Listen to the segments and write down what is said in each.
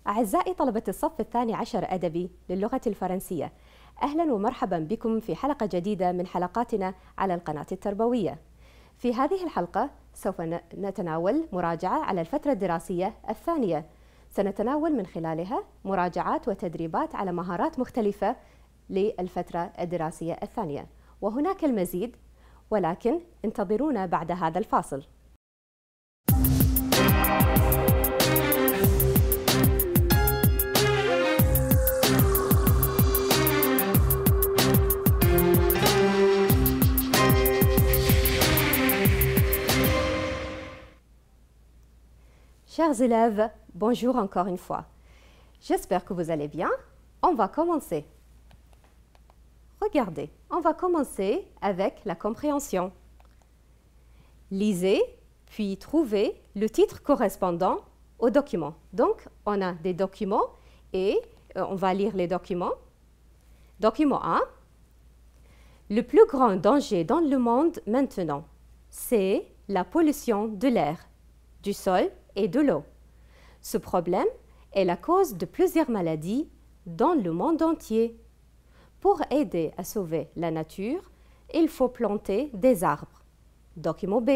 أعزائي طلبة الصف الثاني عشر أدبي للغة الفرنسية، أهلا ومرحبا بكم في حلقة جديدة من حلقاتنا على القناة التربوية. في هذه الحلقة سوف نتناول مراجعة على الفترة الدراسية الثانية. سنتناول من خلالها مراجعات وتدريبات على مهارات مختلفة للفترة الدراسية الثانية، وهناك المزيد، ولكن انتظرونا بعد هذا الفاصل. Chers élèves, bonjour encore une fois. J'espère que vous allez bien. On va commencer. Regardez, on va commencer avec la compréhension. Lisez, puis trouvez le titre correspondant au document. Donc, on a des documents et on va lire les documents. Document 1. Le plus grand danger dans le monde maintenant, c'est la pollution de l'air, du sol et de l'eau. Ce problème est la cause de plusieurs maladies dans le monde entier. Pour aider à sauver la nature, il faut planter des arbres. Document B.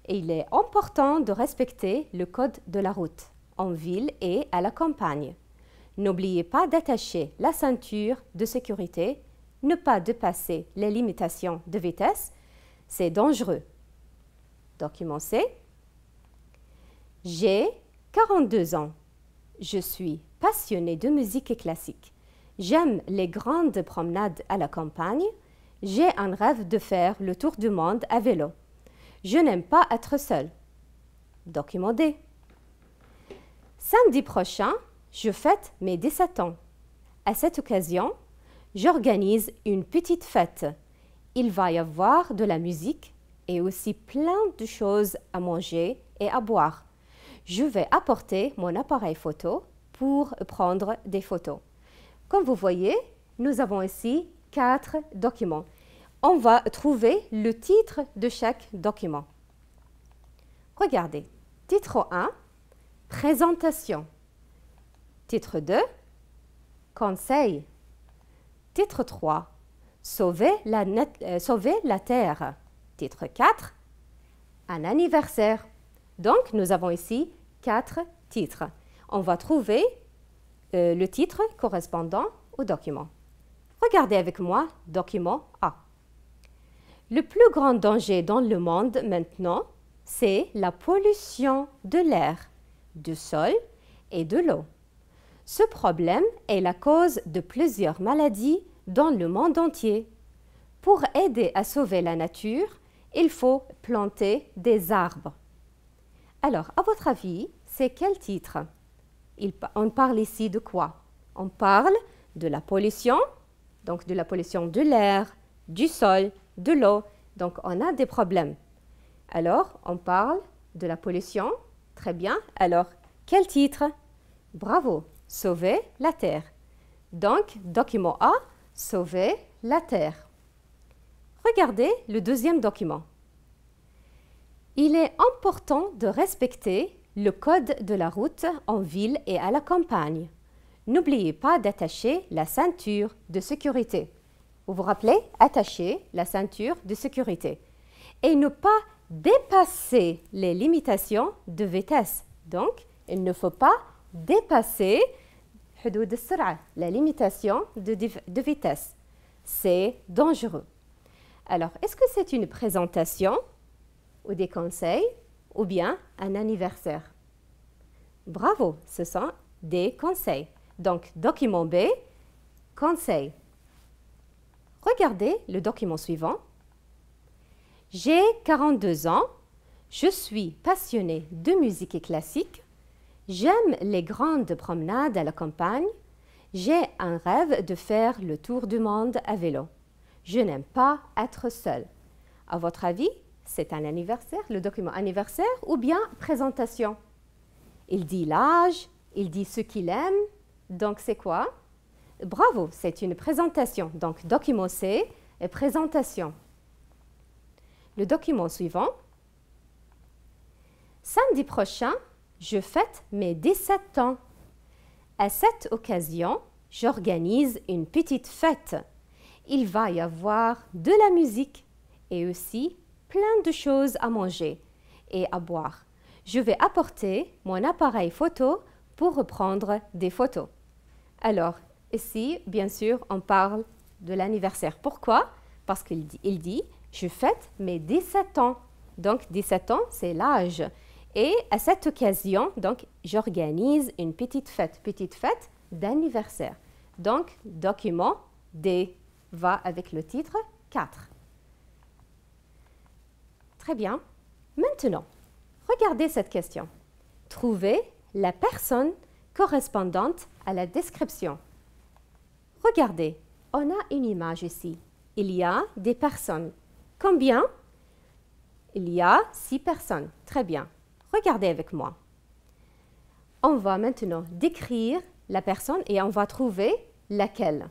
Il est important de respecter le code de la route en ville et à la campagne. N'oubliez pas d'attacher la ceinture de sécurité, ne pas dépasser les limitations de vitesse, c'est dangereux. Document C. J'ai 42 ans. Je suis passionnée de musique classique. J'aime les grandes promenades à la campagne. J'ai un rêve de faire le tour du monde à vélo. Je n'aime pas être seule. Document D. Samedi prochain, je fête mes 17 ans. À cette occasion, j'organise une petite fête. Il va y avoir de la musique et aussi plein de choses à manger et à boire. Je vais apporter mon appareil photo pour prendre des photos. Comme vous voyez, nous avons ici 4 documents. On va trouver le titre de chaque document. Regardez. Titre 1, présentation. Titre 2, conseil. Titre 3, sauver la terre. Titre 4, un anniversaire. Donc, nous avons ici 4 titres. On va trouver le titre correspondant au document. Regardez avec moi, document A. Le plus grand danger dans le monde maintenant, c'est la pollution de l'air, du sol et de l'eau. Ce problème est la cause de plusieurs maladies dans le monde entier. Pour aider à sauver la nature, il faut planter des arbres. Alors, à votre avis, c'est quel titre? On parle ici de quoi? On parle de la pollution, donc de la pollution de l'air, du sol, de l'eau. Donc, on a des problèmes. Alors, on parle de la pollution. Très bien. Alors, quel titre? Bravo, sauver la terre. Donc, document A, sauver la terre. Regardez le deuxième document. Il est important de respecter le code de la route en ville et à la campagne. N'oubliez pas d'attacher la ceinture de sécurité. Vous vous rappelez? Attacher la ceinture de sécurité. Et ne pas dépasser les limitations de vitesse. Donc, il ne faut pas dépasser la limitation de vitesse. C'est dangereux. Alors, est-ce que c'est une présentation ou des conseils, ou bien un anniversaire? Bravo, ce sont des conseils. Donc, document B, conseil. Regardez le document suivant. J'ai 42 ans. Je suis passionnée de musique classique. J'aime les grandes promenades à la campagne. J'ai un rêve de faire le tour du monde à vélo. Je n'aime pas être seule. À votre avis, c'est un anniversaire, le document anniversaire ou bien présentation? Il dit l'âge, il dit ce qu'il aime. Donc, c'est quoi? Bravo, c'est une présentation. Donc, document C est présentation. Le document suivant. Samedi prochain, je fête mes 17 ans. À cette occasion, j'organise une petite fête. Il va y avoir de la musique et aussi plein de choses à manger et à boire. Je vais apporter mon appareil photo pour reprendre des photos. Alors, ici, bien sûr, on parle de l'anniversaire. Pourquoi? Parce qu'il dit « je fête mes 17 ans ». Donc, 17 ans, c'est l'âge. Et à cette occasion, donc, j'organise une petite fête d'anniversaire. Donc, document D va avec le titre 4. Très bien. Maintenant, regardez cette question. Trouvez la personne correspondante à la description. Regardez, on a une image ici. Il y a des personnes. Combien? Il y a 6 personnes. Très bien. Regardez avec moi. On va maintenant décrire la personne et on va trouver laquelle.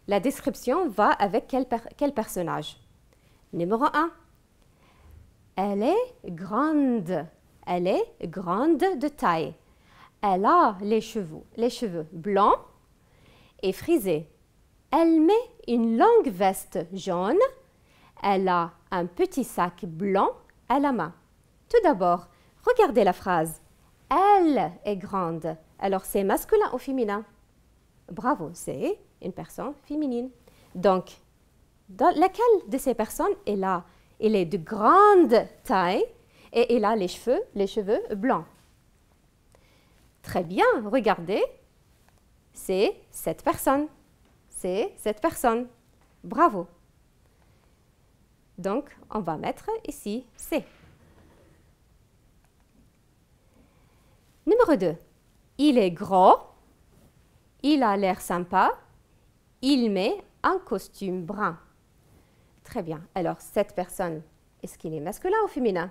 La description va avec quel personnage? Numéro 1. Elle est grande. Elle est grande de taille. Elle a les cheveux blancs et frisés. Elle met une longue veste jaune. Elle a un petit sac blanc à la main. Tout d'abord, regardez la phrase. Elle est grande. Alors, c'est masculin ou féminin? Bravo, c'est une personne féminine. Donc, dans laquelle de ces personnes est là? Elle est de grande taille et elle a les cheveux blancs. Très bien, regardez. C'est cette personne. C'est cette personne. Bravo. Donc, on va mettre ici C. Numéro 2. Il est gros. Il a l'air sympa. Il met un costume brun. Très bien. Alors, cette personne, est-ce qu'il est masculin ou féminin?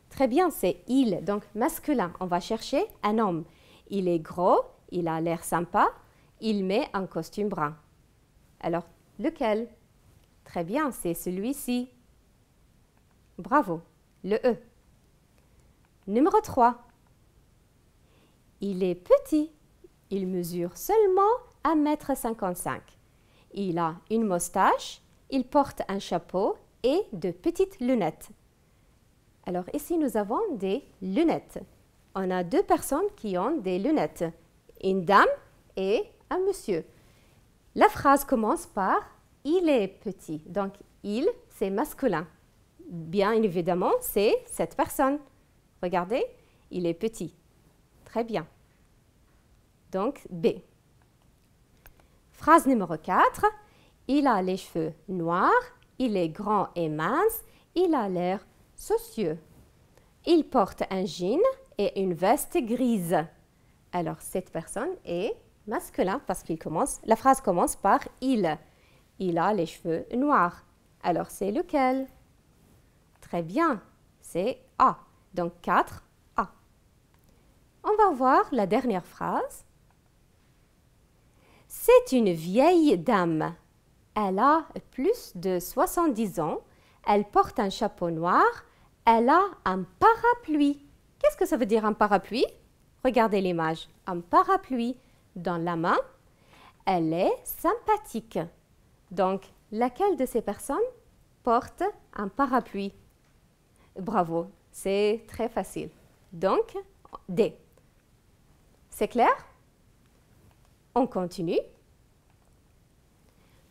Très bien, c'est il, donc masculin. On va chercher un homme. Il est gros, il a l'air sympa, il met un costume brun. Alors, lequel? Très bien, c'est celui-ci. Bravo, le E. Numéro 3. Il est petit. Il mesure seulement 1,55 m. Il a une moustache, il porte un chapeau et de petites lunettes. Alors ici, nous avons des lunettes. On a 2 personnes qui ont des lunettes, une dame et un monsieur. La phrase commence par « il est petit ». Donc, il, c'est masculin. Bien évidemment, c'est cette personne. Regardez, il est petit. Très bien. Donc, B. Phrase numéro 4. Il a les cheveux noirs, il est grand et mince, il a l'air soucieux. Il porte un jean et une veste grise. Alors, cette personne est masculin parce que la phrase commence par « il ». Il a les cheveux noirs. Alors, c'est lequel? Très bien, c'est A. Donc, 4, A. On va voir la dernière phrase. C'est une vieille dame. Elle a plus de 70 ans. Elle porte un chapeau noir. Elle a un parapluie. Qu'est-ce que ça veut dire un parapluie? Regardez l'image. Un parapluie dans la main. Elle est sympathique. Donc, laquelle de ces personnes porte un parapluie? Bravo, c'est très facile. Donc, D. C'est clair? On continue.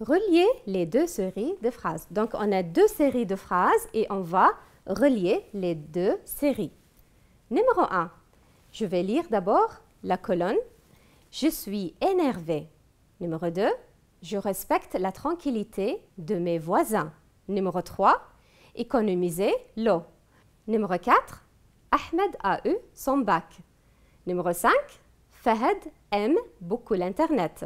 Relier les 2 séries de phrases. Donc, on a 2 séries de phrases et on va relier les 2 séries. Numéro 1. Je vais lire d'abord la colonne. Je suis énervée. Numéro 2. Je respecte la tranquillité de mes voisins. Numéro 3. Économiser l'eau. Numéro 4. Ahmed a eu son bac. Numéro 5. Fahad aime beaucoup l'Internet.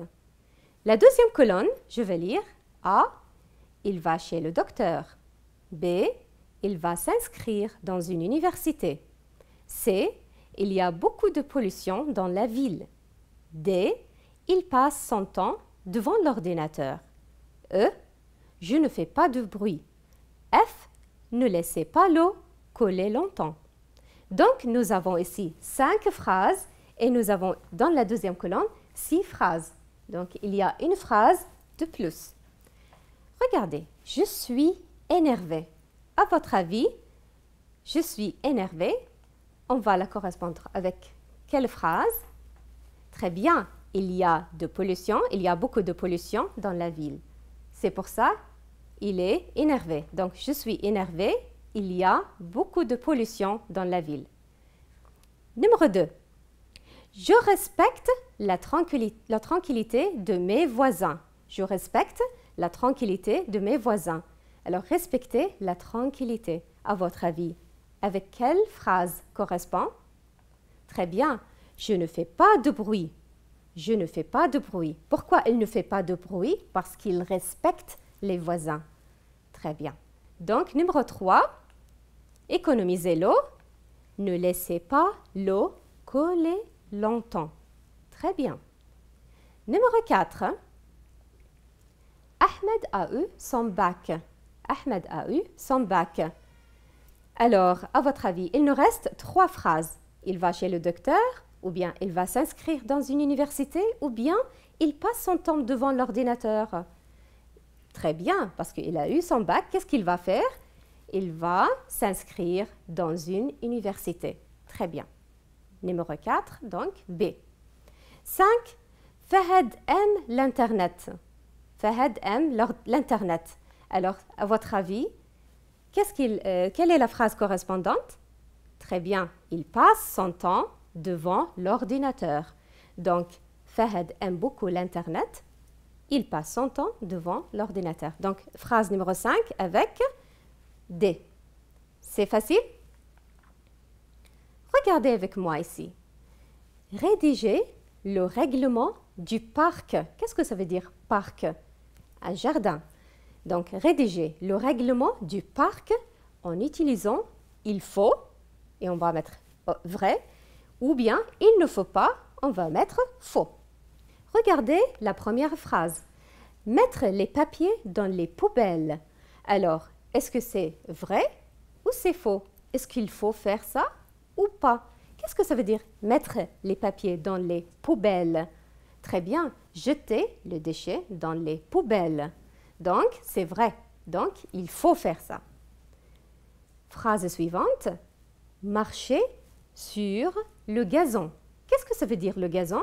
La deuxième colonne, je vais lire A. Il va chez le docteur. B. Il va s'inscrire dans une université. C. Il y a beaucoup de pollution dans la ville. D. Il passe son temps devant l'ordinateur. E. Je ne fais pas de bruit. F. Ne laissez pas l'eau coller longtemps. Donc, nous avons ici 5 phrases et nous avons dans la deuxième colonne 6 phrases. Donc, il y a une phrase de plus. Regardez, je suis énervé. À votre avis, je suis énervé. On va la correspondre avec quelle phrase? Très bien, il y a de pollution, il y a beaucoup de pollution dans la ville. C'est pour ça il est énervé. Donc, je suis énervé, il y a beaucoup de pollution dans la ville. Numéro 2. Je respecte la tranquillité de mes voisins. Je respecte la tranquillité de mes voisins. Alors, respecter la tranquillité, à votre avis, avec quelle phrase correspond? Très bien, je ne fais pas de bruit. Je ne fais pas de bruit. Pourquoi il ne fait pas de bruit? Parce qu'il respecte les voisins. Très bien. Donc, numéro 3, économisez l'eau. Ne laissez pas l'eau coller longtemps. Très bien. Numéro 4, Ahmed a eu son bac. Ahmed a eu son bac. Alors, à votre avis, il nous reste 3 phrases. Il va chez le docteur, ou bien il va s'inscrire dans une université, ou bien il passe son temps devant l'ordinateur. Très bien, parce qu'il a eu son bac, qu'est-ce qu'il va faire? Il va s'inscrire dans une université. Très bien. Numéro 4, donc B. 5. Fahad aime l'Internet. Fahad aime l'Internet. Alors, à votre avis, quelle est la phrase correspondante? Très bien, il passe son temps devant l'ordinateur. Donc, Fahad aime beaucoup l'Internet. Il passe son temps devant l'ordinateur. Donc, phrase numéro 5 avec D. C'est facile? Regardez avec moi ici. Rédiger le règlement du parc. Qu'est-ce que ça veut dire parc? Un jardin. Donc, rédiger le règlement du parc en utilisant il faut, et on va mettre vrai, ou bien il ne faut pas, on va mettre faux. Regardez la première phrase. Mettre les papiers dans les poubelles. Alors, est-ce que c'est vrai ou c'est faux? Est-ce qu'il faut faire ça ou pas? Qu'est-ce que ça veut dire mettre les papiers dans les poubelles? Très bien, jeter le déchet dans les poubelles. Donc, c'est vrai. Donc, il faut faire ça. Phrase suivante. Marcher sur le gazon. Qu'est-ce que ça veut dire le gazon?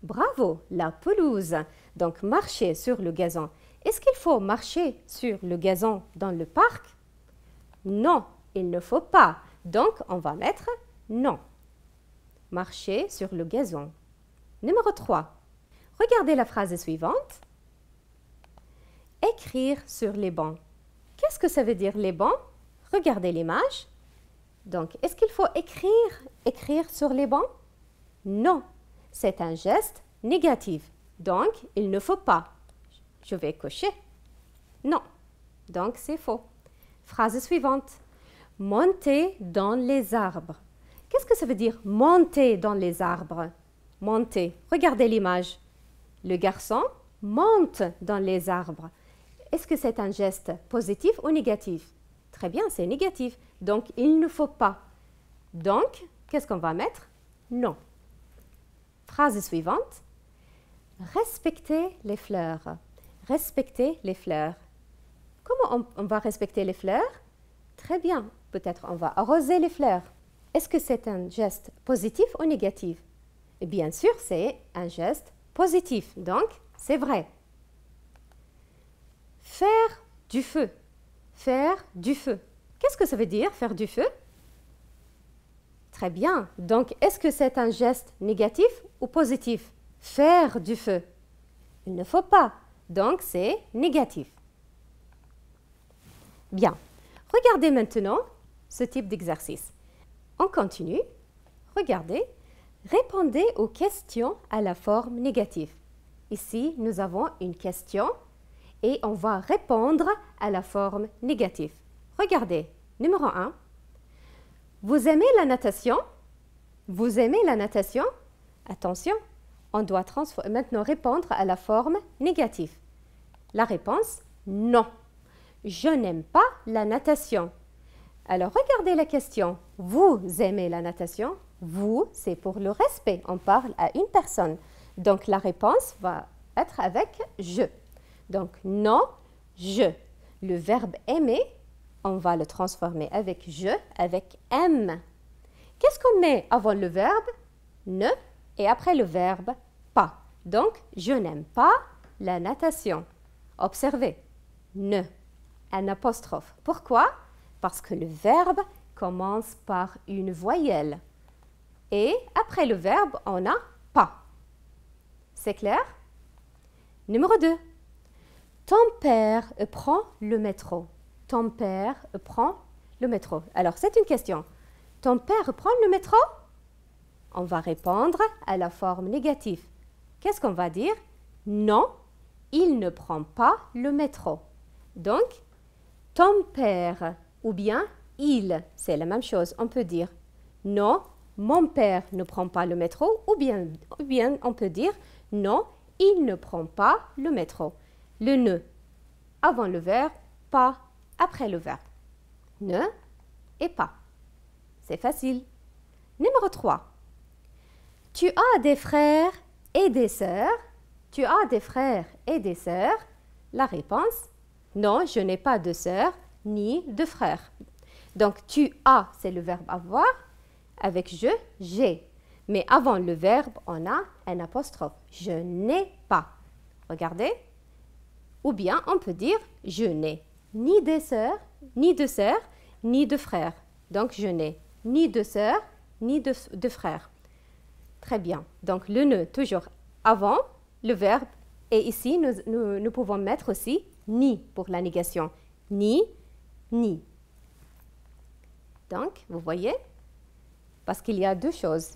Bravo, la pelouse. Donc, marcher sur le gazon. Est-ce qu'il faut marcher sur le gazon dans le parc? Non, il ne faut pas. Donc, on va mettre non. Marcher sur le gazon. Numéro 3. Regardez la phrase suivante. Écrire sur les bancs. Qu'est-ce que ça veut dire les bancs? Regardez l'image. Donc, est-ce qu'il faut écrire sur les bancs? Non, c'est un geste négatif. Donc, il ne faut pas. Je vais cocher. Non. Donc, c'est faux. Phrase suivante. Monter dans les arbres. Qu'est-ce que ça veut dire monter dans les arbres? Monter. Regardez l'image. Le garçon monte dans les arbres. Est-ce que c'est un geste positif ou négatif? Très bien, c'est négatif. Donc, il ne faut pas. Donc, qu'est-ce qu'on va mettre? Non. Phrase suivante. Respecter les fleurs. Respecter les fleurs. Comment on va respecter les fleurs? Très bien. Peut-être on va arroser les fleurs. Est-ce que c'est un geste positif ou négatif? Et bien sûr, c'est un geste positif. Donc, c'est vrai. Faire du feu. Faire du feu. Qu'est-ce que ça veut dire, faire du feu? Très bien. Donc, est-ce que c'est un geste négatif ou positif? Faire du feu. Il ne faut pas. Donc, c'est négatif. Bien. Regardez maintenant ce type d'exercice. On continue. Regardez. Répondez aux questions à la forme négative. Ici, nous avons une question et on va répondre à la forme négative. Regardez, numéro 1. Vous aimez la natation? Vous aimez la natation? Attention, on doit maintenant répondre à la forme négative. La réponse, non. Je n'aime pas la natation. Alors, regardez la question. Vous aimez la natation? Vous, c'est pour le respect. On parle à une personne. Donc, la réponse va être avec je. Donc, non, je. Le verbe aimer, on va le transformer avec je, avec aime. Qu'est-ce qu'on met avant le verbe? Ne et après le verbe pas. Donc, je n'aime pas la natation. Observez, ne, un apostrophe. Pourquoi? Parce que le verbe commence par une voyelle. Et après le verbe, on a pas. C'est clair? Numéro 2. Ton père prend le métro. Ton père prend le métro. Alors, c'est une question. Ton père prend le métro? On va répondre à la forme négative. Qu'est-ce qu'on va dire? Non, il ne prend pas le métro. Donc, ton père ou bien il, c'est la même chose. On peut dire non, mon père ne prend pas le métro ou bien on peut dire non, il ne prend pas le métro. Le ne avant le verbe, pas après le verbe. Ne et pas. C'est facile. Numéro 3. Tu as des frères et des sœurs. Tu as des frères et des sœurs. La réponse, non, je n'ai pas de sœurs ni de frères. Donc, tu as, c'est le verbe avoir. Avec je, j'ai. Mais avant le verbe, on a un apostrophe. Je n'ai pas. Regardez. Ou bien, on peut dire, je n'ai ni des sœurs, ni de sœurs, ni de frères. Donc, je n'ai ni de sœurs, ni de frères. Très bien. Donc, le ne, toujours avant le verbe. Et ici, nous pouvons mettre aussi ni pour la négation. Ni, ni. Donc, vous voyez? Parce qu'il y a deux choses.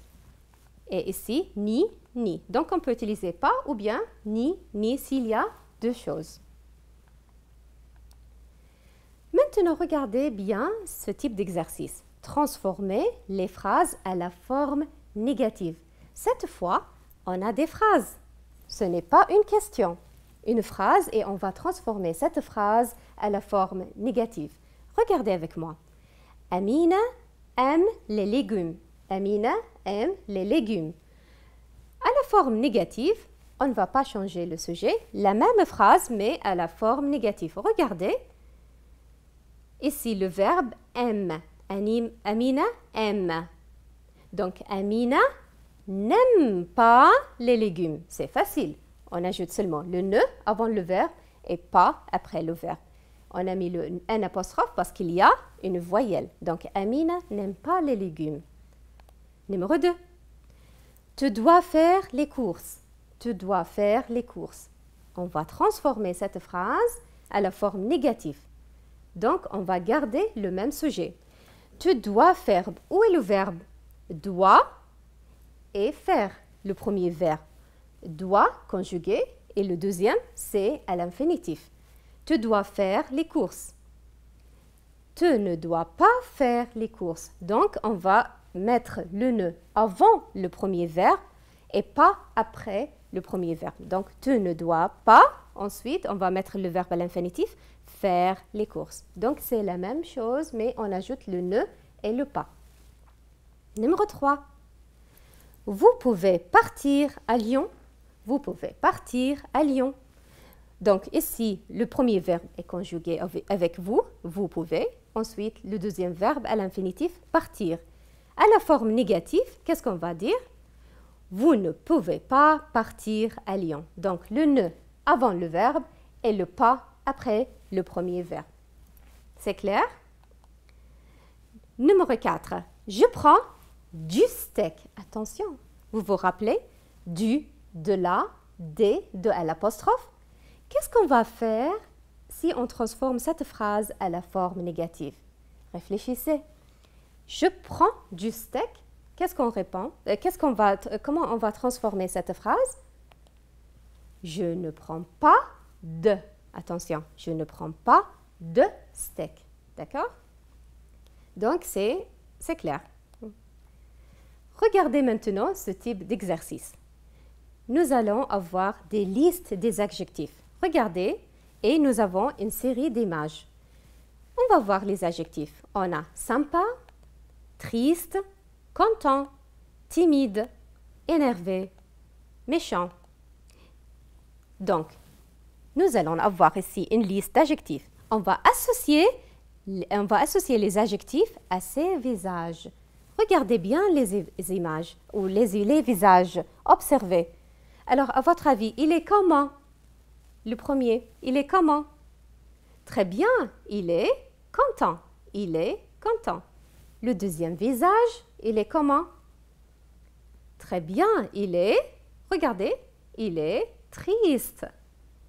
Et ici, ni, ni. Donc, on peut utiliser pas ou bien ni, ni s'il y a deux choses. Maintenant, regardez bien ce type d'exercice. Transformer les phrases à la forme négative. Cette fois, on a des phrases. Ce n'est pas une question. Une phrase et on va transformer cette phrase à la forme négative. Regardez avec moi. Amina aime les légumes. Amina aime les légumes. À la forme négative, on ne va pas changer le sujet. La même phrase, mais à la forme négative. Regardez. Ici, le verbe aime. Amina aime. Donc, Amina n'aime pas les légumes. C'est facile. On ajoute seulement le ne avant le verbe et pas après le verbe. On a mis un apostrophe parce qu'il y a une voyelle. Donc, Amina n'aime pas les légumes. Numéro 2. Tu dois faire les courses. Tu dois faire les courses. On va transformer cette phrase à la forme négative. Donc, on va garder le même sujet. Tu dois faire. Où est le verbe? Doit et faire, le premier verbe. Doit, conjugué, et le deuxième, c'est à l'infinitif. Tu dois faire les courses. Tu ne dois pas faire les courses. Donc, on va mettre le ne avant le premier verbe et pas après le premier verbe. Donc, tu ne dois pas. Ensuite, on va mettre le verbe à l'infinitif, faire les courses. Donc, c'est la même chose, mais on ajoute le ne et le pas. Numéro 3. Vous pouvez partir à Lyon. Vous pouvez partir à Lyon. Donc, ici, le premier verbe est conjugué avec vous. Vous pouvez. Ensuite, le deuxième verbe à l'infinitif, partir. À la forme négative, qu'est-ce qu'on va dire? Vous ne pouvez pas partir à Lyon. Donc, le ne avant le verbe et le pas après le premier verbe. C'est clair? Numéro 4. Je prends du steak. Attention, vous vous rappelez? Du, de la, des, de à l'apostrophe. Qu'est-ce qu'on va faire si on transforme cette phrase à la forme négative? Réfléchissez. Je prends du steak. Qu'est-ce qu'on répond? Comment on va transformer cette phrase? Je ne prends pas de. Attention, je ne prends pas de steak. D'accord? Donc, c'est clair. Regardez maintenant ce type d'exercice. Nous allons avoir des listes des adjectifs. Regardez, et nous avons une série d'images. On va voir les adjectifs. On a sympa, triste, content, timide, énervé, méchant. Donc, nous allons avoir ici une liste d'adjectifs. On va associer les adjectifs à ces visages. Regardez bien les images ou les visages. Observez. Alors, à votre avis, il est comment? Le premier, il est comment? Très bien, il est content. Il est content. Le deuxième visage, il est comment? Très bien, il est, regardez, il est triste.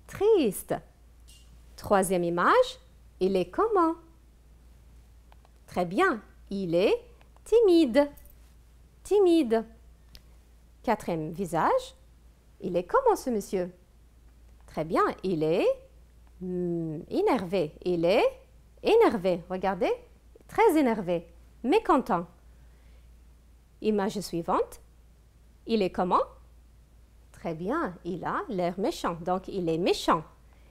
Triste. Troisième image, il est comment? Très bien, il est timide. Timide. Quatrième visage, il est comment ce monsieur? Très bien, il est énervé. Il est énervé, regardez, très énervé, mécontent. Image suivante, il est comment? Très bien, il a l'air méchant, donc il est méchant.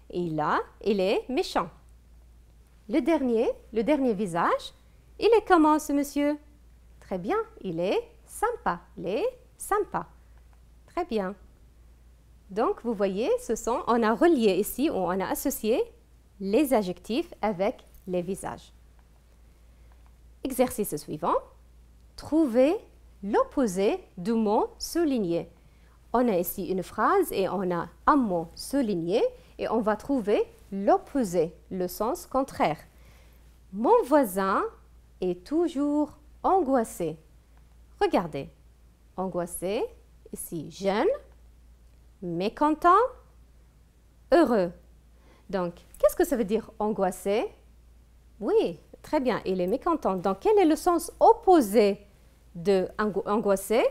Il est méchant. Le dernier visage, il est comment ce monsieur? Très bien, il est sympa. Il est sympa. Très bien. Donc, vous voyez, on a relié ici, ou on a associé les adjectifs avec les visages. Exercice suivant. Trouvez l'opposé du mot souligné. On a ici une phrase et on a un mot souligné et on va trouver l'opposé, le sens contraire. Mon voisin est toujours angoissé. Regardez. Angoissé, ici jeune, mécontent, heureux. Donc, qu'est-ce que ça veut dire angoissé? Oui, très bien, il est mécontent. Donc, quel est le sens opposé de angoissé?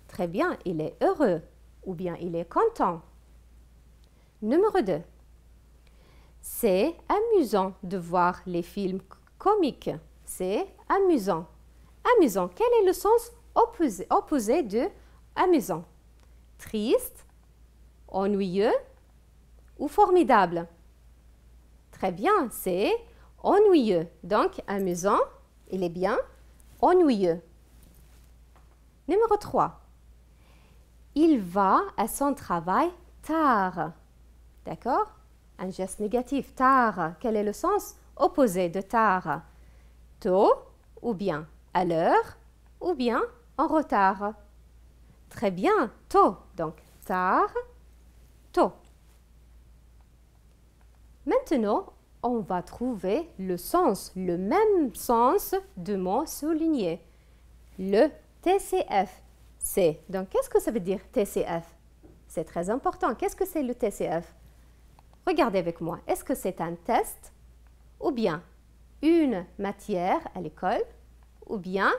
Très bien, il est heureux ou bien il est content. Numéro 2. C'est amusant de voir les films comiques. C'est amusant. Amusant, quel est le sens opposé de amusant? Triste, ennuyeux ou formidable? Très bien, c'est ennuyeux. Donc, amusant, il est bien ennuyeux. Numéro 3. Il va à son travail tard. D'accord? Un geste négatif, tard. Quel est le sens opposé de tard? Tôt ou bien à l'heure ou bien en retard. Très bien, tôt. Donc, tard, tôt. Maintenant, on va trouver le même sens du mot souligné. Le TCF. C'est. Donc, qu'est-ce que ça veut dire TCF? C'est très important. Qu'est-ce que c'est le TCF? Regardez avec moi. Est-ce que c'est un test ou bien une matière à l'école ou bien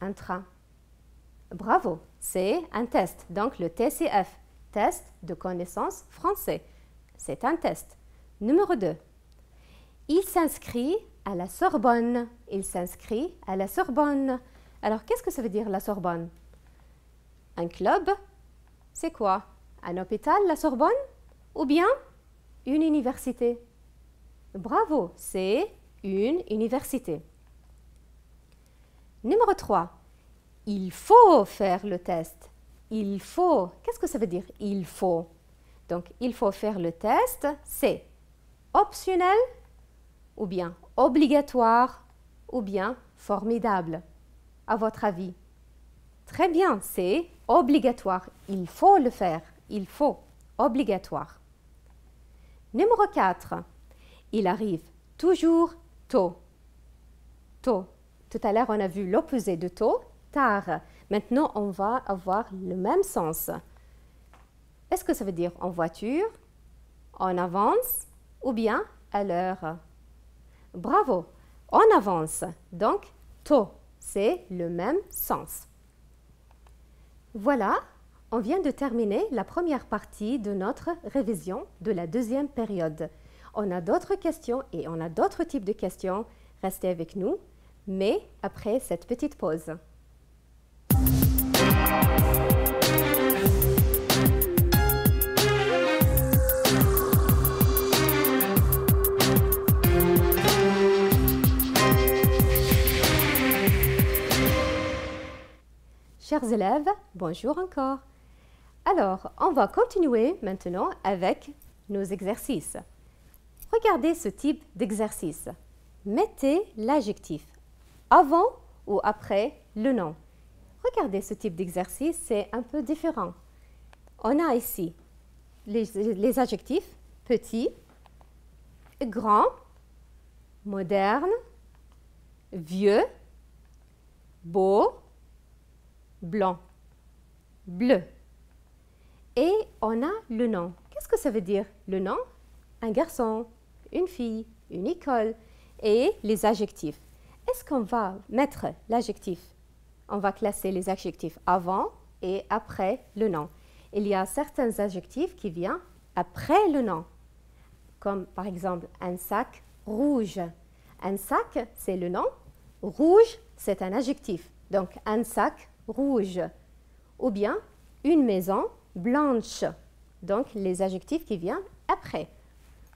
un train? Bravo, c'est un test. Donc, le TCF, test de connaissance français. C'est un test. Numéro 2. Il s'inscrit à la Sorbonne. Il s'inscrit à la Sorbonne. Alors, qu'est-ce que ça veut dire la Sorbonne? Un club? C'est quoi? Un hôpital, la Sorbonne? Ou bien une université? Bravo, c'est une université. Numéro 3. Il faut faire le test. Il faut. Qu'est-ce que ça veut dire? Il faut. Donc, il faut faire le test. C'est optionnel ou bien obligatoire ou bien formidable. À votre avis? Très bien, c'est obligatoire. Il faut le faire. Il faut. Obligatoire. Numéro 4. Il arrive toujours tôt. Tôt. Tout à l'heure, on a vu l'opposé de tôt, tard. Maintenant, on va avoir le même sens. Est-ce que ça veut dire en voiture, en avance ou bien à l'heure? Bravo, en avance. Donc, tôt, c'est le même sens. Voilà, on vient de terminer la première partie de notre révision de la deuxième période. On a d'autres questions et on a d'autres types de questions. Restez avec nous, mais après cette petite pause. chers élèves, bonjour encore. Alors, on va continuer maintenant avec nos exercices. Regardez ce type d'exercice. Mettez l'adjectif avant ou après le nom. Regardez ce type d'exercice, c'est un peu différent. On a ici les adjectifs petit, grand, moderne, vieux, beau, blanc, bleu. Et on a le nom. Qu'est-ce que ça veut dire le nom? Un garçon, une fille, une école et les adjectifs. Est-ce qu'on va mettre l'adjectif? On va classer les adjectifs avant et après le nom. Il y a certains adjectifs qui viennent après le nom, comme par exemple un sac rouge. Un sac, c'est le nom. Rouge, c'est un adjectif. Donc, un sac rouge. Ou bien, une maison blanche. Donc, les adjectifs qui viennent après.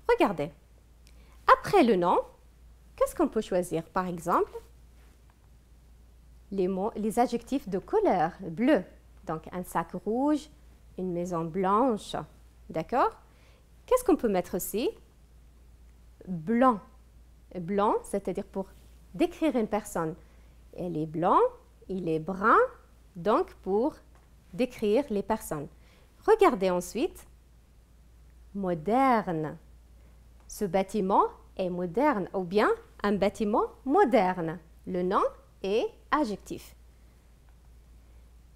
Regardez. Après le nom, qu'est-ce qu'on peut choisir? Par exemple, les adjectifs de couleur, bleu. Donc, un sac rouge, une maison blanche. D'accord? Qu'est-ce qu'on peut mettre aussi? Blanc. Blanc, c'est-à-dire pour décrire une personne. Elle est blanc, il est brun, donc pour décrire les personnes. Regardez ensuite, moderne. Ce bâtiment est moderne, ou bien un bâtiment moderne. Le nom est adjectif.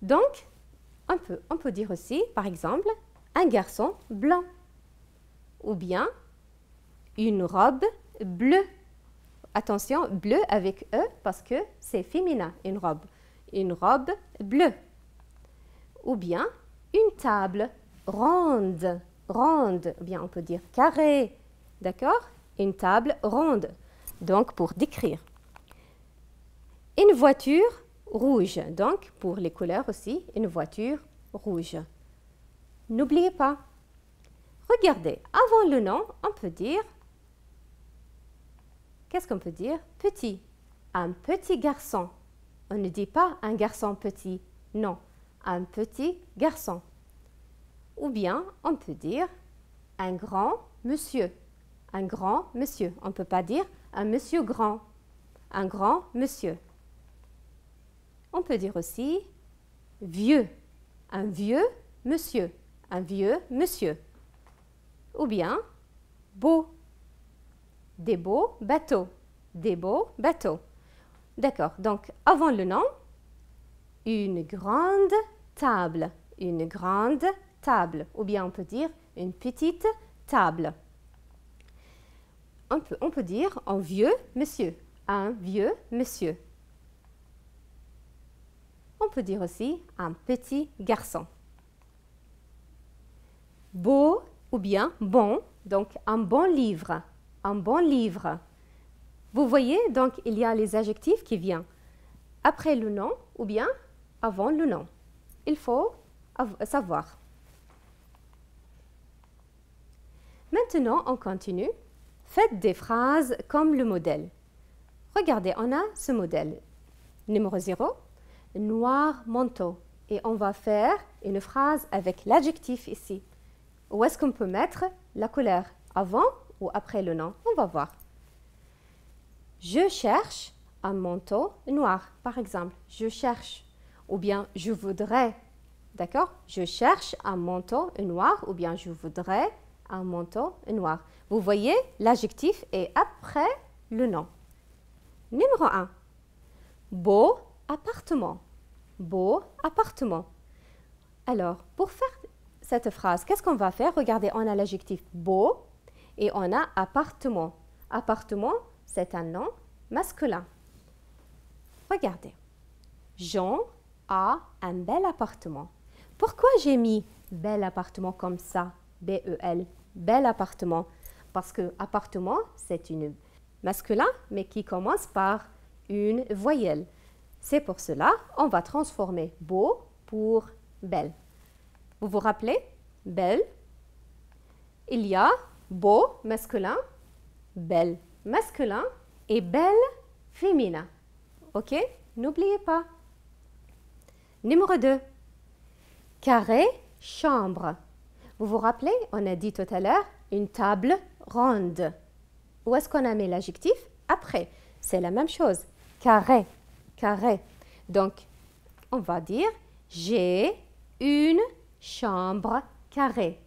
Donc, on peut dire aussi, par exemple, un garçon blanc, ou bien une robe bleue. Attention, bleu avec E parce que c'est féminin, une robe. Une robe bleue. Ou bien une table ronde. Ronde, ou bien on peut dire carré. D'accord? Une table ronde. Donc, pour décrire. Une voiture rouge. Donc, pour les couleurs aussi, une voiture rouge. N'oubliez pas. Regardez, avant le nom, on peut dire... Qu'est-ce qu'on peut dire? Petit. Un petit garçon. On ne dit pas un garçon petit. Non, un petit garçon. Ou bien, on peut dire un grand monsieur. Un grand monsieur. On ne peut pas dire un monsieur grand. Un grand monsieur. On peut dire aussi vieux. Un vieux monsieur. Un vieux monsieur. Ou bien beau. Des beaux bateaux. Des beaux bateaux. D'accord. Donc, avant le nom, une grande table. Une grande table. Ou bien on peut dire une petite table. On peut dire un vieux monsieur. Un vieux monsieur. On peut dire aussi un petit garçon. Beau ou bien bon. Donc, un bon livre. Un bon livre. Vous voyez, donc, il y a les adjectifs qui viennent après le nom ou bien avant le nom. Il faut savoir. Maintenant, on continue. Faites des phrases comme le modèle. Regardez, on a ce modèle. Numéro 0, noir manteau. Et on va faire une phrase avec l'adjectif ici. Où est-ce qu'on peut mettre la couleur? Avant ou après le nom? On va voir. Je cherche un manteau noir, par exemple. Je cherche. Ou bien je voudrais. D'accord? Je cherche un manteau noir ou bien je voudrais un manteau noir. Vous voyez, l'adjectif est après le nom. Numéro 1. Beau appartement. Beau appartement. Alors, pour faire cette phrase, qu'est-ce qu'on va faire? Regardez, on a l'adjectif beau et on a appartement. Appartement, c'est un nom masculin. Regardez. Jean a un bel appartement. Pourquoi j'ai mis bel appartement comme ça? B-E-L. Bel appartement. Parce que appartement, c'est une masculin, mais qui commence par une voyelle. C'est pour cela, on va transformer beau pour belle. Vous vous rappelez? Belle. Il y a beau masculin, belle masculin et belle féminin. OK? N'oubliez pas. Numéro 2. Carré, chambre. Vous vous rappelez, on a dit tout à l'heure, une table ronde. Où est-ce qu'on a mis l'adjectif? Après. C'est la même chose. Carré, carré. Donc, on va dire, j'ai une chambre carrée.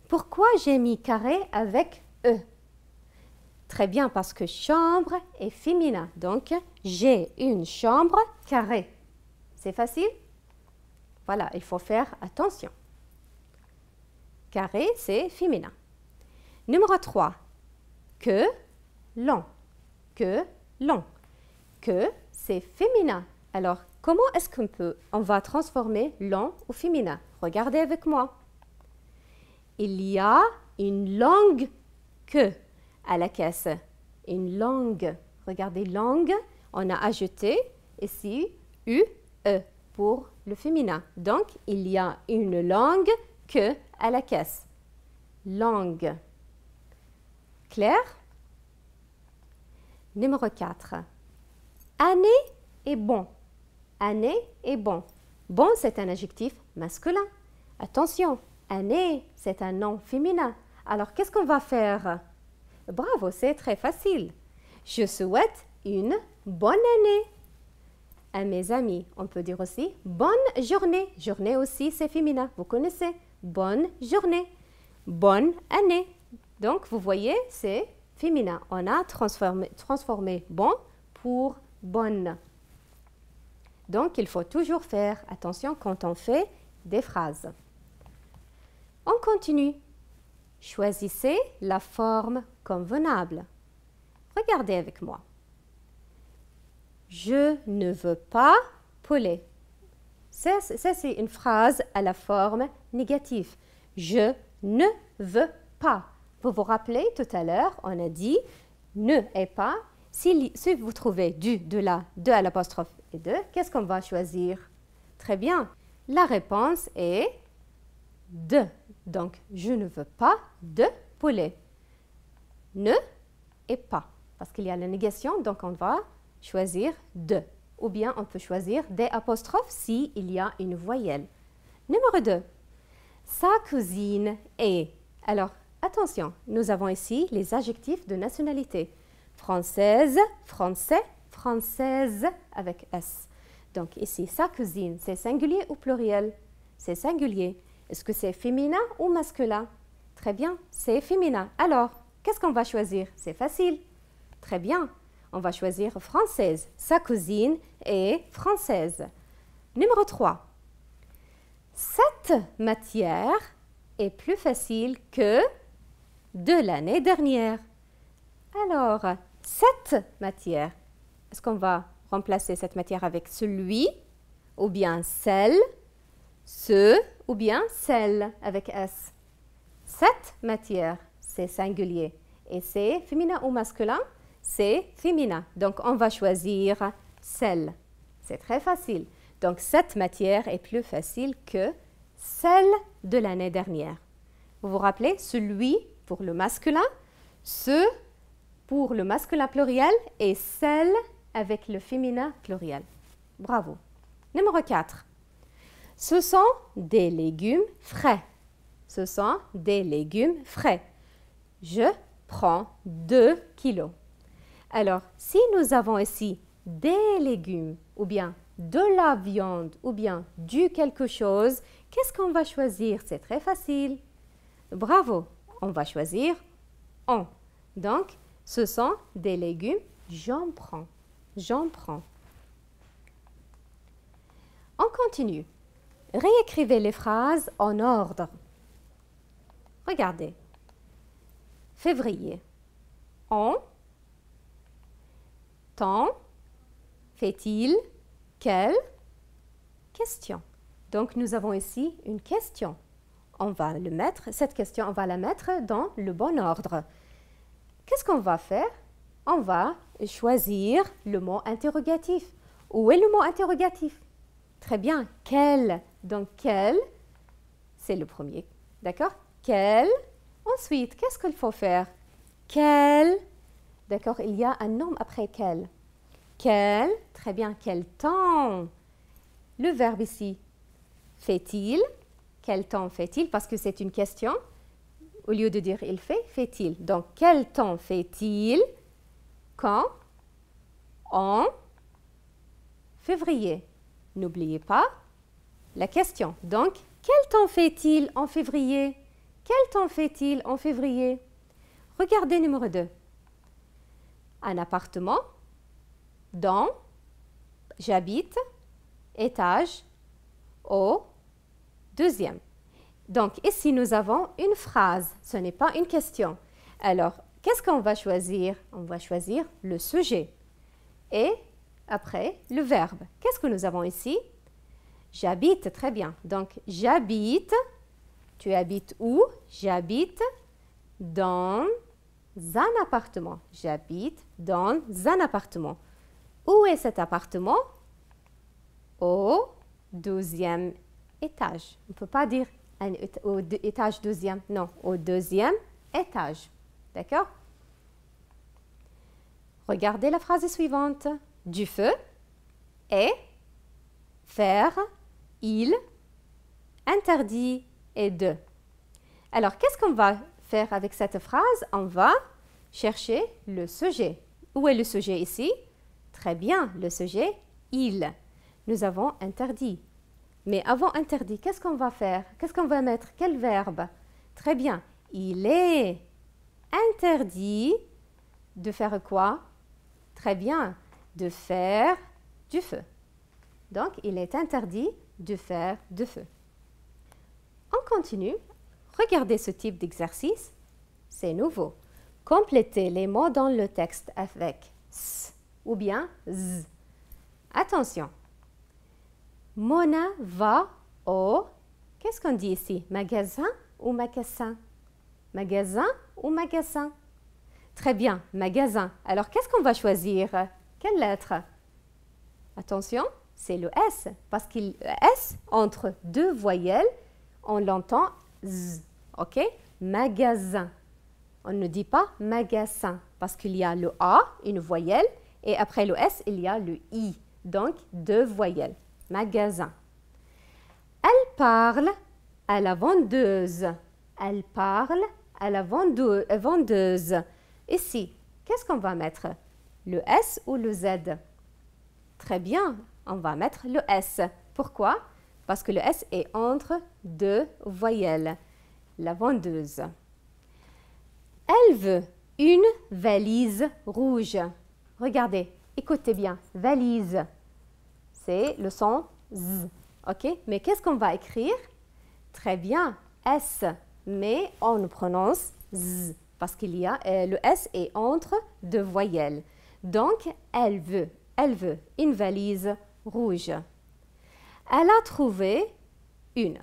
Pourquoi j'ai mis carré avec E? Très bien, parce que chambre est féminin. Donc, j'ai une chambre carrée. C'est facile? Voilà, il faut faire attention. Carré, c'est féminin. Numéro 3. Que, long. Que, long. Que, c'est féminin. Alors, comment est-ce on va transformer long au féminin? Regardez avec moi. Il y a une longue queue à la caisse. Une longue. Regardez, longue. On a ajouté ici UE pour le féminin. Donc, il y a une longue queue à la caisse. Longue. Clair? Numéro 4. Année est bon. Année est bon. Bon, c'est un adjectif masculin. Attention, année, c'est un nom féminin. Alors, qu'est-ce qu'on va faire? Bravo, c'est très facile. Je souhaite une bonne année. À mes amis, on peut dire aussi bonne journée. Journée aussi, c'est féminin. Vous connaissez? Bonne journée. Bonne année. Donc, vous voyez, c'est féminin. On a transformé bon pour bonne. Donc, il faut toujours faire attention quand on fait des phrases. On continue. Choisissez la forme convenable. Regardez avec moi. Je ne veux pas poulet. Ça, c'est une phrase à la forme négative. Je ne veux pas. Vous vous rappelez, tout à l'heure, on a dit ne et pas. Si vous trouvez du, de la, de à l'apostrophe et de, qu'est-ce qu'on va choisir? Très bien. La réponse est de. Donc, je ne veux pas de poulet. Ne et pas. Parce qu'il y a la négation, donc on va choisir de. Ou bien on peut choisir des apostrophes s'il y a une voyelle. Numéro 2. Sa cousine est. Alors, attention, nous avons ici les adjectifs de nationalité. Française, français, française avec S. Donc ici, sa cousine, c'est singulier ou pluriel? C'est singulier. Est-ce que c'est féminin ou masculin? Très bien, c'est féminin. Alors, qu'est-ce qu'on va choisir? C'est facile. Très bien, on va choisir française. Sa cousine est française. Numéro 3. Cette matière est plus facile que de l'année dernière. Alors, cette matière, est-ce qu'on va remplacer cette matière avec celui, ou bien celle, ce, ou bien celle avec S? Cette matière, c'est singulier. Et c'est féminin ou masculin? C'est féminin. Donc, on va choisir celle. C'est très facile. Donc, cette matière est plus facile que celle de l'année dernière. Vous vous rappelez, celui pour le masculin, ce pour le masculin pluriel et celle avec le féminin pluriel. Bravo. Numéro 4. Ce sont des légumes frais. Ce sont des légumes frais. Je prends 2 kilos. Alors, si nous avons ici des légumes ou bien de la viande ou bien du quelque chose, qu'est-ce qu'on va choisir? C'est très facile. Bravo. On va choisir on. Donc, ce sont des légumes, j'en prends. J'en prends. On continue. Réécrivez les phrases en ordre. Regardez. Février. On. Temps. Fait-il. Quelle. Question. Donc, nous avons ici une question. On va le mettre, cette question, on va la mettre dans le bon ordre. Qu'est-ce qu'on va faire? On va choisir le mot interrogatif. Où est le mot interrogatif? Très bien. Quel? Donc, quel, c'est le premier. D'accord? Quel. Ensuite, qu'est-ce qu'il faut faire? Quel. D'accord? Il y a un nom après quel. Quel. Très bien. Quel temps? Le verbe ici, fait-il? Quel temps fait-il? Parce que c'est une question. Au lieu de dire il fait, fait-il. Donc, quel temps fait-il quand? En février. N'oubliez pas la question. Donc, quel temps fait-il en février? Quel temps fait-il en février? Regardez numéro 2. Un appartement, dans, j'habite, étage, au, deuxième. Donc, ici, nous avons une phrase. Ce n'est pas une question. Alors, qu'est-ce qu'on va choisir? On va choisir le sujet. Et après, le verbe. Qu'est-ce que nous avons ici? J'habite, très bien. Donc, j'habite. Tu habites où? J'habite dans un appartement. J'habite dans un appartement. Où est cet appartement? Au 12e étage. On ne peut pas dire au étage 2e. Non, au 2e étage. D'accord? Regardez la phrase suivante. Du feu est, faire, il, interdit et de. Alors, qu'est-ce qu'on va faire avec cette phrase? On va chercher le sujet. Où est le sujet ici? Très bien, le sujet, il. Nous avons interdit. Mais avant interdit, qu'est-ce qu'on va faire? Qu'est-ce qu'on va mettre? Quel verbe? Très bien, il est interdit de faire quoi? Très bien, de faire du feu. Donc, il est interdit de faire du feu. On continue. Regardez ce type d'exercice. C'est nouveau. Complétez les mots dans le texte avec s ou bien z. Attention. Mona va au... Qu'est-ce qu'on dit ici? Magasin ou magasin? Magasin ou magasin? Très bien, magasin. Alors, qu'est-ce qu'on va choisir? Quelle lettre? Attention, c'est le S. Parce que le S, entre deux voyelles, on l'entend Z. OK? Magasin. On ne dit pas magasin parce qu'il y a le A, une voyelle, et après le S, il y a le I. Donc, deux voyelles. Magasin. Elle parle à la vendeuse. Elle parle à la vendeuse. Ici, qu'est-ce qu'on va mettre? Le S ou le Z? Très bien, on va mettre le S. Pourquoi? Parce que le S est entre deux voyelles. La vendeuse. Elle veut une valise rouge. Regardez, écoutez bien. Valise. C'est le son Z. OK? Mais qu'est-ce qu'on va écrire? Très bien, S. Mais on prononce Z. Parce qu'il y a le S est entre deux voyelles. Donc, elle veut une valise rouge. Elle a trouvé une.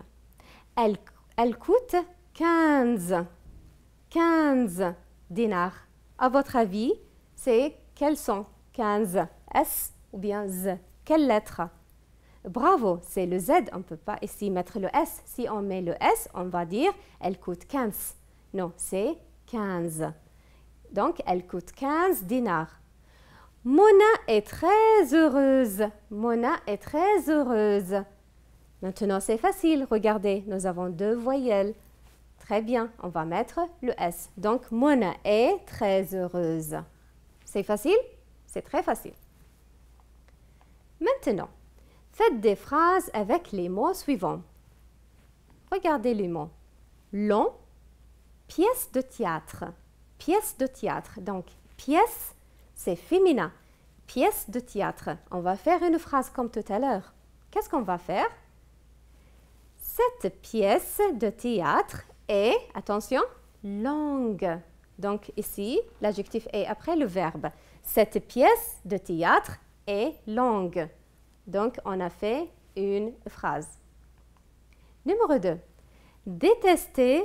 Elle coûte 15 dinars. À votre avis, c'est quels sont 15? S ou bien Z? Quelle lettre? Bravo, c'est le Z. On ne peut pas ici mettre le S. Si on met le S, on va dire elle coûte 15. Non, c'est 15. Donc, elle coûte 15 dinars. Mona est très heureuse. Mona est très heureuse. Maintenant, c'est facile. Regardez, nous avons deux voyelles. Très bien, on va mettre le S. Donc, Mona est très heureuse. C'est facile? C'est très facile. Maintenant, faites des phrases avec les mots suivants. Regardez les mots. Long, pièce de théâtre. Pièce de théâtre. Donc, pièce, c'est féminin. Pièce de théâtre. On va faire une phrase comme tout à l'heure. Qu'est-ce qu'on va faire? Cette pièce de théâtre est, attention, longue. Donc ici, l'adjectif est après le verbe. Cette pièce de théâtre est longue. Donc, on a fait une phrase. Numéro 2. Détester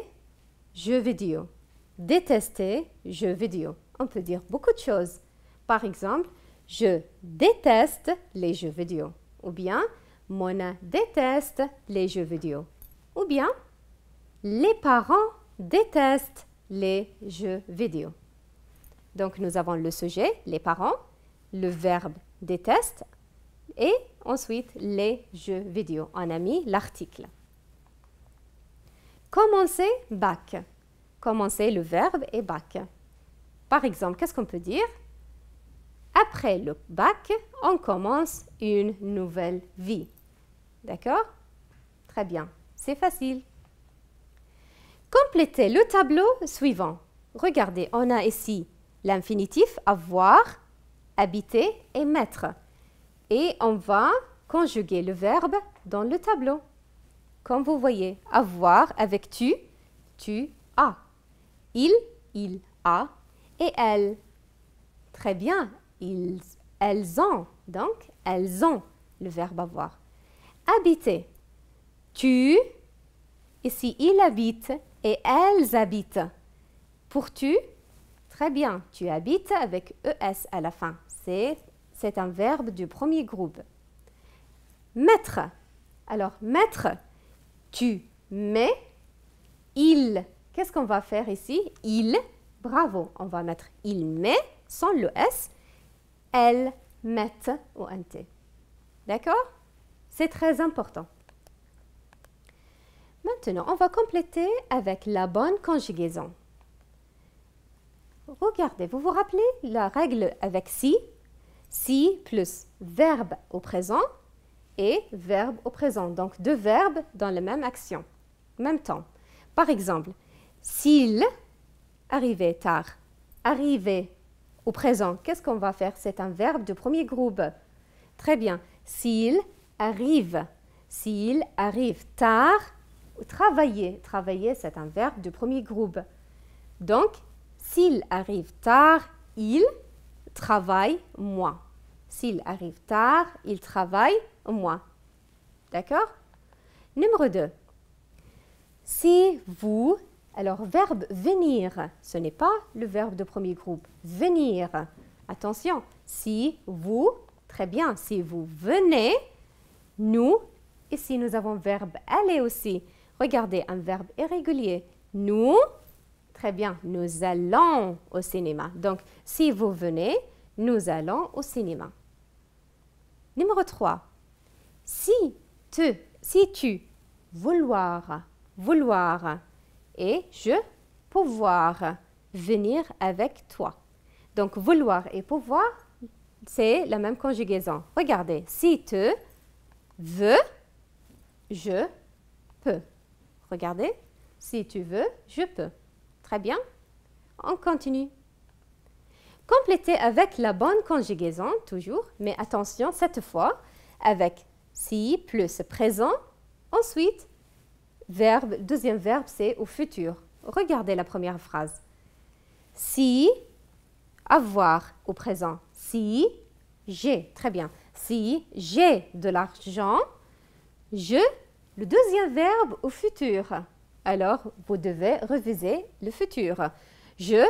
jeux vidéo. Détester jeux vidéo. On peut dire beaucoup de choses. Par exemple, je déteste les jeux vidéo. Ou bien, Mona déteste les jeux vidéo. Ou bien, les parents détestent les jeux vidéo. Donc, nous avons le sujet, les parents, le verbe déteste, et ensuite les jeux vidéo. On a mis l'article. Commencer, bac. Commencer, le verbe est bac. Par exemple, qu'est-ce qu'on peut dire? Après le bac, on commence une nouvelle vie. D'accord? Très bien, c'est facile. Complétez le tableau suivant. Regardez, on a ici l'infinitif avoir, habiter et mettre. Et on va conjuguer le verbe dans le tableau. Comme vous voyez, avoir avec tu as. Il a et elle. Très bien, elles ont. Donc, elles ont le verbe avoir. Habiter. Tu, ici il habite et elles habitent. Pour tu, très bien, tu habites avec ES à la fin. C'est un verbe du premier groupe. Mettre. Alors, mettre, tu mets, il. Qu'est-ce qu'on va faire ici? Il, bravo, on va mettre il met sans le S, elles mettent au NT. D'accord? C'est très important. Maintenant, on va compléter avec la bonne conjugaison. Regardez, vous vous rappelez la règle avec si plus verbe au présent et verbe au présent. Donc, deux verbes dans la même action, même temps. Par exemple, s'il arrivait tard, arrivait au présent, qu'est-ce qu'on va faire? C'est un verbe de premier groupe. Très bien. S'il arrive tard, travailler. Travailler, c'est un verbe de premier groupe. Donc, s'il arrive tard, il travaille moins. S'il arrive tard, il travaille moins. D'accord? Numéro 2. Si vous, alors verbe venir, ce n'est pas le verbe de premier groupe. Venir. Attention, si vous, très bien, si vous venez, nous, ici nous avons verbe aller aussi. Regardez, un verbe irrégulier. Nous, très bien, nous allons au cinéma. Donc, si vous venez, nous allons au cinéma. Numéro 3. Si tu, vouloir et je, pouvoir, venir avec toi. Donc, vouloir et pouvoir, c'est la même conjugaison. Regardez, si tu veux, je peux. Regardez, si tu veux, je peux. Très bien. On continue. Complétez avec la bonne conjugaison, toujours, mais attention, cette fois, avec si plus présent. Ensuite, verbe, deuxième verbe, c'est au futur. Regardez la première phrase. Si, avoir au présent. Si, j'ai, très bien. Si j'ai de l'argent, le deuxième verbe au futur. Alors, vous devez reviser le futur. Je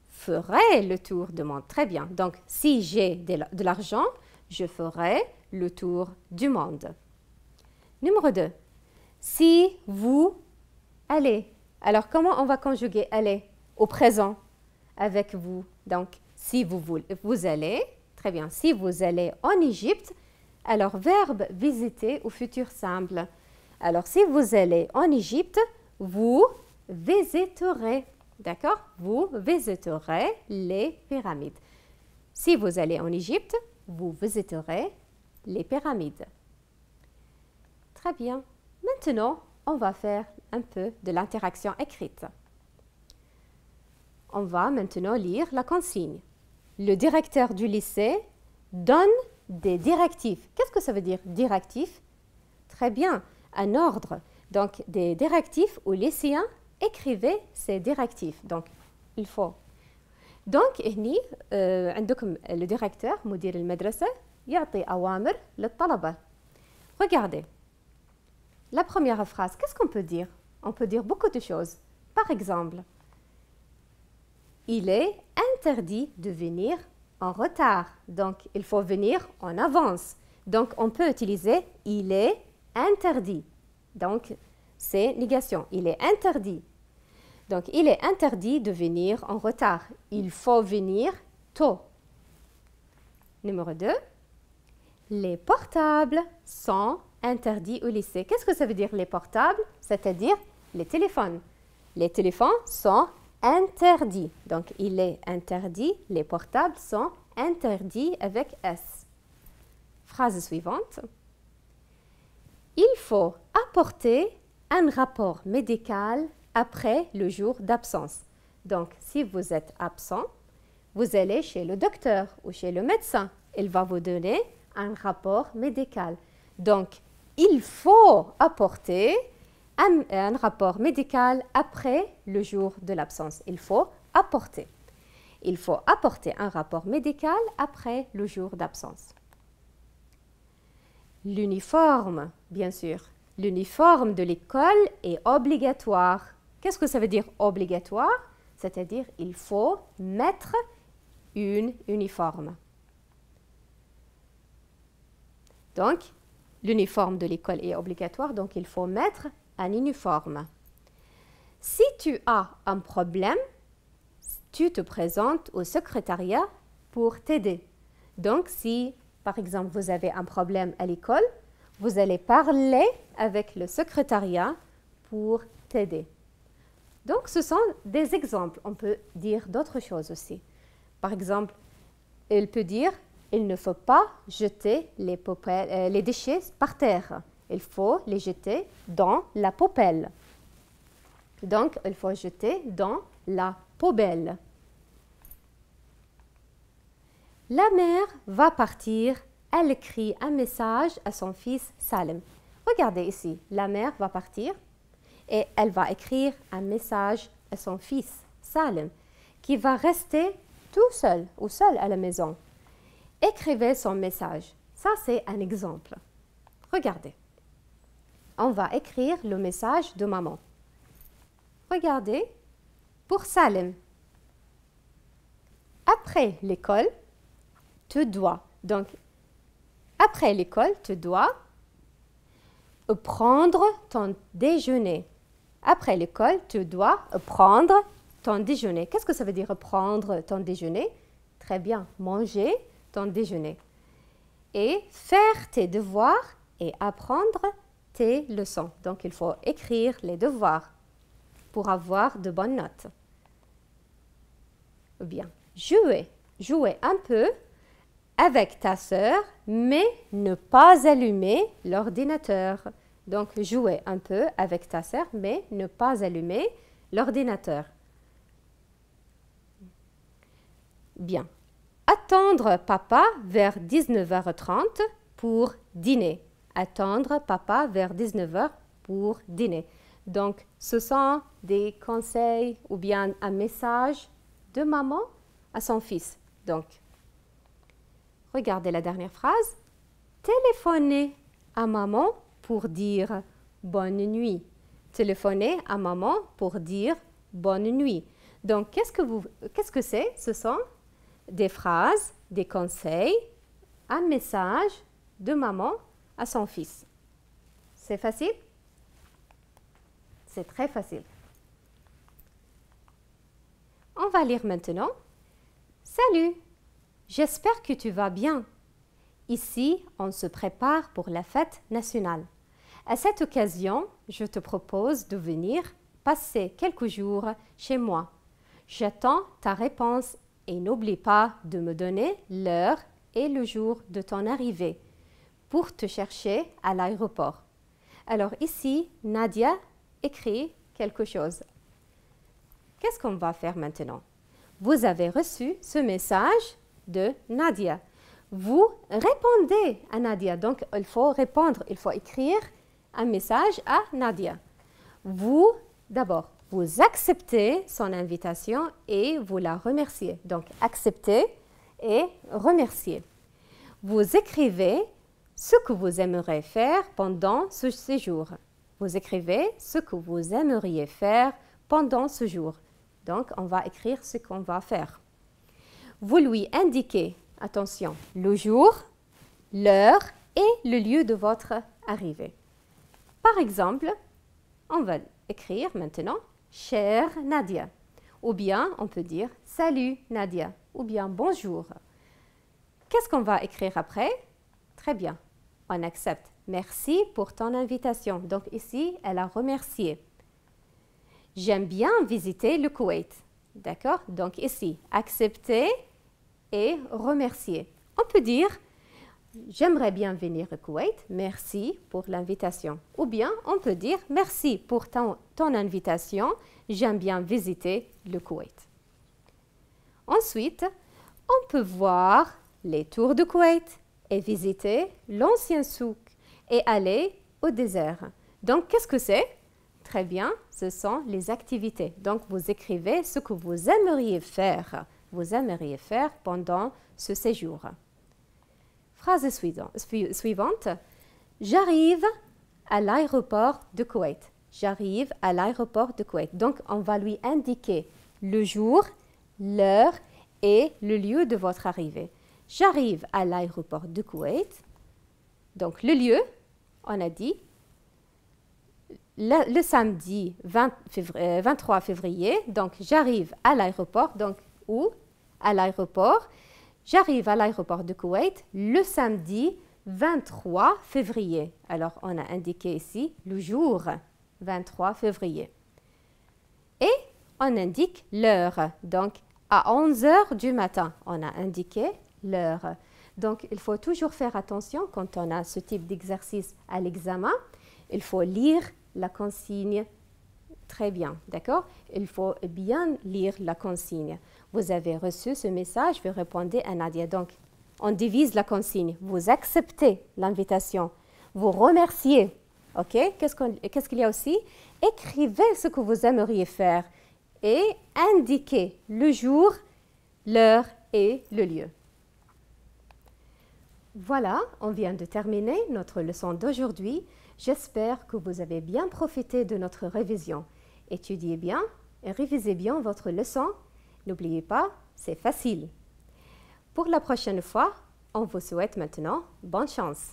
ferai le tour du monde. Très bien. Donc, si j'ai de l'argent, je ferai le tour du monde. Numéro 2. Si vous allez. Alors, comment on va conjuguer aller au présent avec vous? Donc, si vous allez, très bien. Si vous allez en Égypte, alors verbe visiter au futur simple. Alors, si vous allez en Égypte, vous visiterez. D'accord? Vous visiterez les pyramides. Si vous allez en Égypte, vous visiterez les pyramides. Très bien. Maintenant, on va faire un peu de l'interaction écrite. On va maintenant lire la consigne. Le directeur du lycée donne des directives. Qu'est-ce que ça veut dire, directives? Très bien, un ordre. Donc, des directives aux lycéens, écrivez ces directives. Donc, il faut. Donc, هني عندكم le directeur, مدير المدرسة, يعطي أوامر للطلبة. Regardez. La première phrase, qu'est-ce qu'on peut dire? On peut dire beaucoup de choses. Par exemple, il est interdit de venir en retard. Donc, il faut venir en avance. Donc, on peut utiliser il est interdit. Donc, c'est négation. Il est interdit. Donc, il est interdit de venir en retard. Il faut venir tôt. Numéro 2. Les portables sont interdits au lycée. Qu'est-ce que ça veut dire les portables? C'est-à-dire les téléphones. Les téléphones sont interdits. Donc, il est interdit, les portables sont interdits avec S. Phrase suivante. Il faut apporter un rapport médical après le jour d'absence. Donc, si vous êtes absent, vous allez chez le docteur ou chez le médecin. Il va vous donner un rapport médical. Donc, il faut apporter un rapport médical après le jour de l'absence. Il faut apporter. Il faut apporter un rapport médical après le jour d'absence. L'uniforme, bien sûr. L'uniforme de l'école est obligatoire. Qu'est-ce que ça veut dire obligatoire? C'est-à-dire il faut mettre un uniforme. Donc, l'uniforme de l'école est obligatoire, donc il faut mettre un uniforme. Si tu as un problème, tu te présentes au secrétariat pour t'aider. Donc, si, par exemple, vous avez un problème à l'école, vous allez parler avec le secrétariat pour t'aider. Donc, ce sont des exemples. On peut dire d'autres choses aussi. Par exemple, il peut dire « Il ne faut pas jeter les déchets par terre. Il faut les jeter dans la poubelle. » Donc, il faut jeter dans la poubelle. La mère va partir. Elle écrit un message à son fils Salim. Regardez ici, la mère va partir et elle va écrire un message à son fils Salim qui va rester tout seul ou seul à la maison. Écrivez son message. Ça, c'est un exemple. Regardez. On va écrire le message de maman. Regardez, pour Salim. Après l'école, tu dois. Donc, après l'école, tu dois prendre ton déjeuner. Après l'école, tu dois prendre ton déjeuner. Qu'est-ce que ça veut dire prendre ton déjeuner? Très bien, manger ton déjeuner. Et faire tes devoirs et apprendre tes leçons. Donc, il faut écrire les devoirs pour avoir de bonnes notes. Ou bien, jouer un peu avec ta sœur, mais ne pas allumer l'ordinateur. Donc, jouer un peu avec ta sœur, mais ne pas allumer l'ordinateur. Bien. Attendre papa vers 19h30 pour dîner. Attendre papa vers 19h pour dîner. Donc, ce sont des conseils ou bien un message de maman à son fils. Donc, regardez la dernière phrase. Téléphoner à maman pour dire bonne nuit. Téléphoner à maman pour dire bonne nuit. Donc, qu'est-ce que c'est? Ce sont des phrases, des conseils, un message de maman à son fils. C'est facile? C'est très facile. On va lire maintenant. Salut! J'espère que tu vas bien. Ici, on se prépare pour la fête nationale. À cette occasion, je te propose de venir passer quelques jours chez moi. J'attends ta réponse et n'oublie pas de me donner l'heure et le jour de ton arrivée pour te chercher à l'aéroport. Alors ici, Nadia écrit quelque chose. Qu'est-ce qu'on va faire maintenant? Vous avez reçu ce message de Nadia. Vous répondez à Nadia. Donc, il faut répondre, il faut écrire un message à Nadia. Vous, d'abord, vous acceptez son invitation et vous la remerciez. Donc, acceptez et remerciez. Vous écrivez ce que vous aimeriez faire pendant ce séjour. Vous écrivez ce que vous aimeriez faire pendant ce jour. Donc, on va écrire ce qu'on va faire. Vous lui indiquez, attention, le jour, l'heure et le lieu de votre arrivée. Par exemple, on va écrire maintenant « Chère Nadia » ou bien on peut dire « Salut Nadia » ou bien « Bonjour ». Qu'est-ce qu'on va écrire après? Très bien. On accepte. Merci pour ton invitation. Donc ici, elle a remercié. J'aime bien visiter le Koweït. D'accord? Donc ici, accepter et remercier. On peut dire, j'aimerais bien venir au Koweït. Merci pour l'invitation. Ou bien, on peut dire, merci pour ton invitation. J'aime bien visiter le Koweït. Ensuite, on peut voir les tours du Koweït et visiter l'ancien souk et aller au désert. Donc, qu'est-ce que c'est? Très bien, ce sont les activités. Donc, vous écrivez ce que vous aimeriez faire. Vous aimeriez faire pendant ce séjour. Phrase suivante. J'arrive à l'aéroport de Koweït. J'arrive à l'aéroport de Koweït. Donc, on va lui indiquer le jour, l'heure et le lieu de votre arrivée. J'arrive à l'aéroport de Koweït. Donc, le lieu, on a dit, le samedi 23 février. Donc, j'arrive à l'aéroport. Donc, où? À l'aéroport. J'arrive à l'aéroport de Koweït le samedi 23 février. Alors, on a indiqué ici le jour 23 février. Et on indique l'heure. Donc, à 11 h du matin, on a indiqué l'heure. Donc, il faut toujours faire attention quand on a ce type d'exercice à l'examen. Il faut lire la consigne très bien, d'accord? Il faut bien lire la consigne. Vous avez reçu ce message, vous répondez à Nadia. Donc, on divise la consigne. Vous acceptez l'invitation. Vous remerciez. OK? Qu'est-ce qu'il y a aussi? Écrivez ce que vous aimeriez faire et indiquez le jour, l'heure et le lieu. Voilà, on vient de terminer notre leçon d'aujourd'hui. J'espère que vous avez bien profité de notre révision. Étudiez bien et révisez bien votre leçon. N'oubliez pas, c'est facile. Pour la prochaine fois, on vous souhaite maintenant bonne chance.